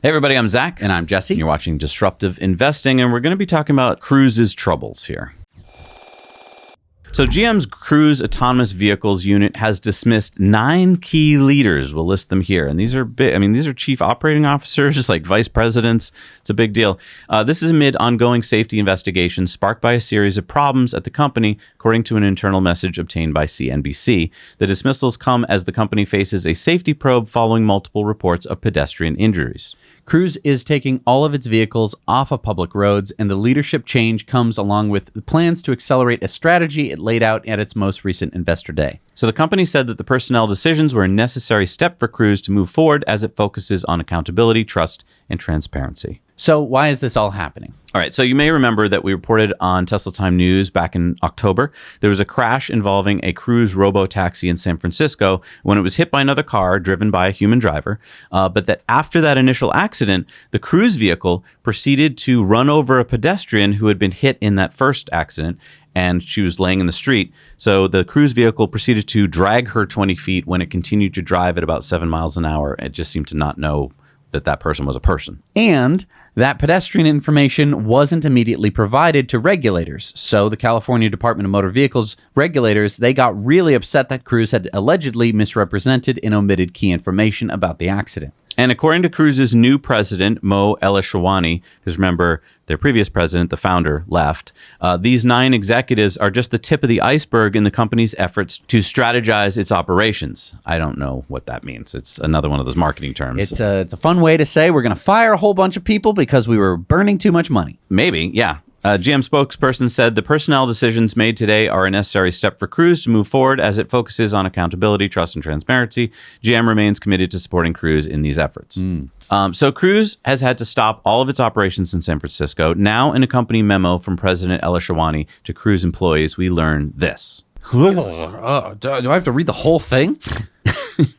Hey everybody, I'm Zach. And I'm Jesse. And you're watching Disruptive Investing, and we're going to be talking about Cruise's troubles here. So GM's Cruise Autonomous Vehicles unit has dismissed 9 key leaders. We'll list them here. And these are big. I mean, these are chief operating officers, like vice presidents. It's a big deal. This is amid ongoing safety investigations sparked by a series of problems at the company, according to an internal message obtained by CNBC. The dismissals come as the company faces a safety probe following multiple reports of pedestrian injuries. Cruise is taking all of its vehicles off of public roads, and the leadership change comes along with plans to accelerate a strategy it laid out at its most recent Investor Day. So the company said that the personnel decisions were a necessary step for Cruise to move forward as it focuses on accountability, trust, and transparency. So why is this all happening? All right, so you may remember that we reported on Tesla Time News back in October. There was a crash involving a Cruise robotaxi in San Francisco when it was hit by another car driven by a human driver. But that after that initial accident, the Cruise vehicle proceeded to run over a pedestrian who had been hit in that first accident, and she was laying in the street. So the Cruise vehicle proceeded to drag her 20 feet when it continued to drive at about 7 miles an hour. It just seemed to not know that person was a person. And that pedestrian information wasn't immediately provided to regulators. So the California Department of Motor Vehicles regulators, they got really upset that Cruise had allegedly misrepresented and omitted key information about the accident. And according to Cruise's new president, Mo Elishawani, because remember, their previous president, the founder, left, these 9 executives are just the tip of the iceberg in the company's efforts to strategize its operations. I don't know what that means. It's another one of those marketing terms. It's a fun way to say we're going to fire a whole bunch of people because we were burning too much money. Maybe, yeah. GM spokesperson said the personnel decisions made today are a necessary step for Cruise to move forward as it focuses on accountability, trust, and transparency. GM remains committed to supporting Cruise in these efforts. So Cruise has had to stop all of its operations in San Francisco. Now, in a company memo from President Elishawani to Cruise employees, we learn this. Do I have to read the whole thing?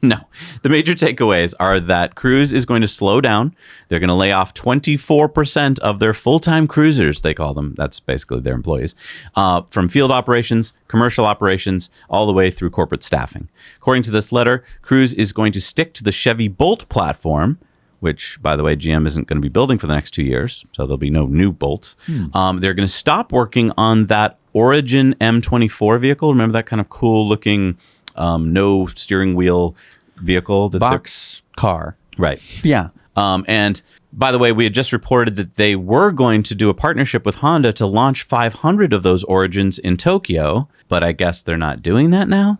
No. The major takeaways are that Cruise is going to slow down. They're going to lay off 24% of their full-time cruisers, they call them. That's basically their employees, from field operations, commercial operations, all the way through corporate staffing. According to this letter, Cruise is going to stick to the Chevy Bolt platform, which, by the way, GM isn't going to be building for the next 2 years, so there'll be no new Bolts. They're going to stop working on that Origin M24 vehicle. Remember that kind of cool-looking no steering wheel vehicle? Box car. Right. Yeah. And by the way, we had just reported that they were going to do a partnership with Honda to launch 500 of those Origins in Tokyo, but I guess they're not doing that now?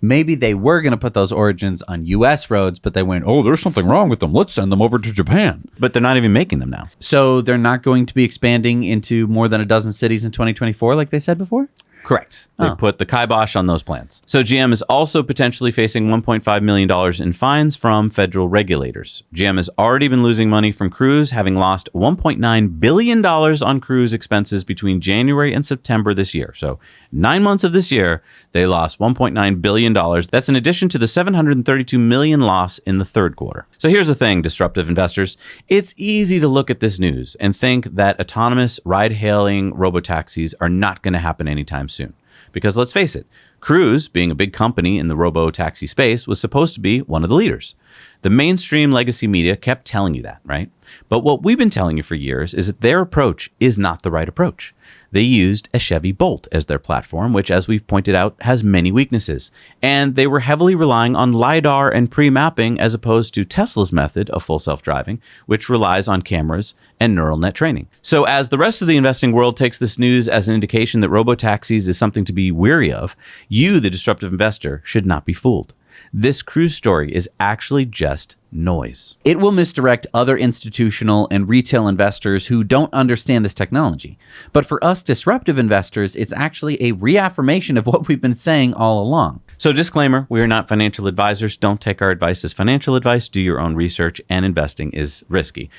Maybe they were going to put those Origins on U.S. roads, but they went, oh, there's something wrong with them. Let's send them over to Japan. But they're not even making them now. So they're not going to be expanding into more than a dozen cities in 2024, like they said before? Correct. They put the kibosh on those plans. So GM is also potentially facing $1.5 million in fines from federal regulators. GM has already been losing money from Cruise, having lost $1.9 billion on Cruise expenses between January and September this year. So 9 months of this year, they lost $1.9 billion. That's in addition to the $732 million loss in the third quarter. So here's the thing, disruptive investors. It's easy to look at this news and think that autonomous ride-hailing robotaxis are not going to happen anytime soon. Because let's face it, Cruise, being a big company in the robo-taxi space, was supposed to be one of the leaders. The mainstream legacy media kept telling you that, right? But what we've been telling you for years is that their approach is not the right approach. They used a Chevy Bolt as their platform, which, as we've pointed out, has many weaknesses. And they were heavily relying on LiDAR and pre-mapping as opposed to Tesla's method of full self-driving, which relies on cameras and neural net training. So as the rest of the investing world takes this news as an indication that robotaxis is something to be weary of, you, the disruptive investor, should not be fooled. This Cruise story is actually just noise. It will misdirect other institutional and retail investors who don't understand this technology. But for us disruptive investors, it's actually a reaffirmation of what we've been saying all along. So disclaimer, we are not financial advisors. Don't take our advice as financial advice. Do your own research, and investing is risky.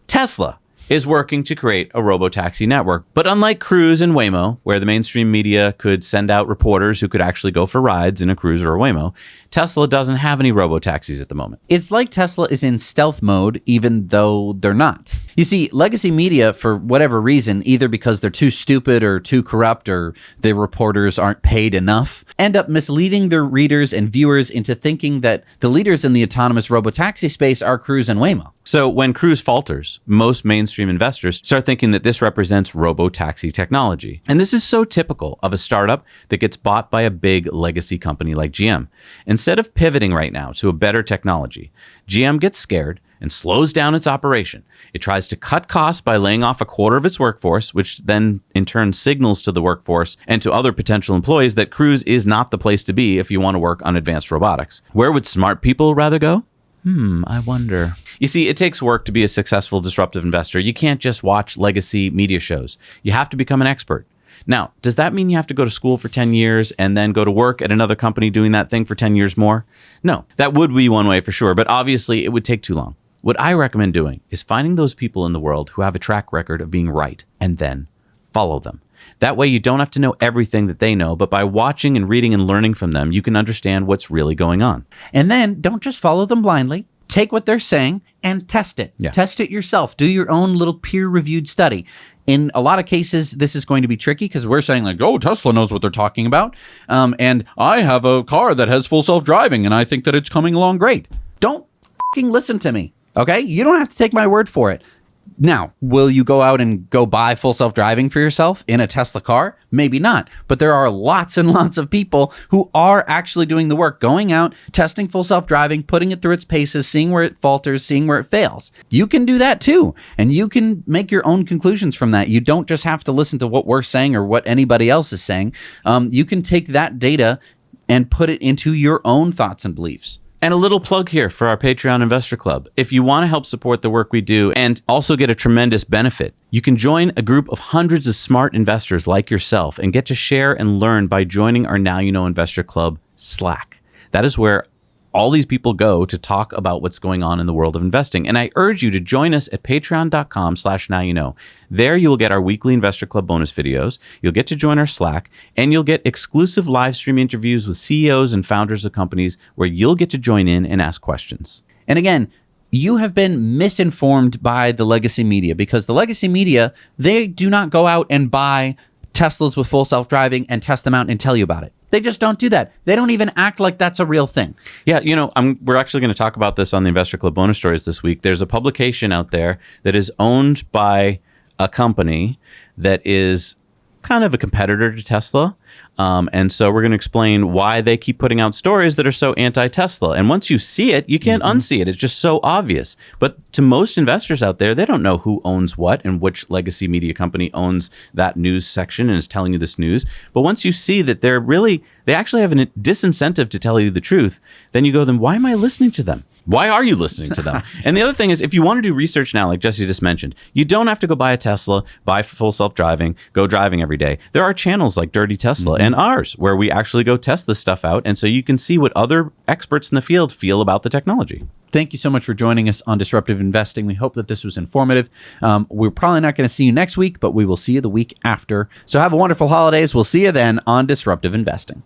Tesla is working to create a robotaxi network. But unlike Cruise and Waymo, where the mainstream media could send out reporters who could actually go for rides in a Cruise or a Waymo, Tesla doesn't have any robotaxis at the moment. It's like Tesla is in stealth mode, even though they're not. You see, legacy media, for whatever reason, either because they're too stupid or too corrupt or their reporters aren't paid enough, end up misleading their readers and viewers into thinking that the leaders in the autonomous robotaxi space are Cruise and Waymo. So when Cruise falters, most mainstream investors start thinking that this represents robotaxi technology. And this is so typical of a startup that gets bought by a big legacy company like GM. Instead of pivoting right now to a better technology, GM gets scared and slows down its operation. It tries to cut costs by laying off a quarter of its workforce, which then in turn signals to the workforce and to other potential employees that Cruise is not the place to be if you want to work on advanced robotics. Where would smart people rather go? I wonder. You see, it takes work to be a successful disruptive investor. You can't just watch legacy media shows. You have to become an expert. Now, does that mean you have to go to school for 10 years and then go to work at another company doing that thing for 10 years more? No, that would be one way for sure, but obviously it would take too long. What I recommend doing is finding those people in the world who have a track record of being right and then follow them. That way you don't have to know everything that they know, but by watching and reading and learning from them, you can understand what's really going on. And then don't just follow them blindly. Take what they're saying and test it. Yeah. Test it yourself. Do your own little peer-reviewed study. In a lot of cases, this is going to be tricky because we're saying like, oh, Tesla knows what they're talking about. And I have a car that has full self-driving and I think that it's coming along great. Don't fucking listen to me. Okay? You don't have to take my word for it. Now, will you go out and go buy full self-driving for yourself in a Tesla car? Maybe not. But there are lots and lots of people who are actually doing the work, going out, testing full self-driving, putting it through its paces, seeing where it falters, seeing where it fails. You can do that too. And you can make your own conclusions from that. You don't just have to listen to what we're saying or what anybody else is saying. You can take that data and put it into your own thoughts and beliefs. And a little plug here for our Patreon Investor Club. If you want to help support the work we do and also get a tremendous benefit, you can join a group of hundreds of smart investors like yourself and get to share and learn by joining our Now You Know Investor Club Slack. That is where all these people go to talk about what's going on in the world of investing. And I urge you to join us at patreon.com/nowyouknow. There you will get our weekly Investor Club bonus videos. You'll get to join our Slack, and you'll get exclusive live stream interviews with CEOs and founders of companies where you'll get to join in and ask questions. And again, you have been misinformed by the legacy media because the legacy media, they do not go out and buy Teslas with full self-driving and test them out and tell you about it. They just don't do that. They don't even act like that's a real thing. Yeah, we're actually going to talk about this on the Investor Club bonus stories this week. There's a publication out there that is owned by a company that is kind of a competitor to Tesla. And so we're going to explain why they keep putting out stories that are so anti-Tesla. And once you see it, you can't unsee it. It's just so obvious. But to most investors out there, they don't know who owns what and which legacy media company owns that news section and is telling you this news. But once you see that they actually have a disincentive to tell you the truth, then you go, then why am I listening to them? Why are you listening to them? And the other thing is, if you want to do research now, like Jesse just mentioned, you don't have to go buy a Tesla, buy full self-driving, go driving every day. There are channels like Dirty Tesla and ours where we actually go test this stuff out. And so you can see what other experts in the field feel about the technology. Thank you so much for joining us on Disruptive Investing. We hope that this was informative. We're probably not going to see you next week, but we will see you the week after. So have a wonderful holidays. We'll see you then on Disruptive Investing.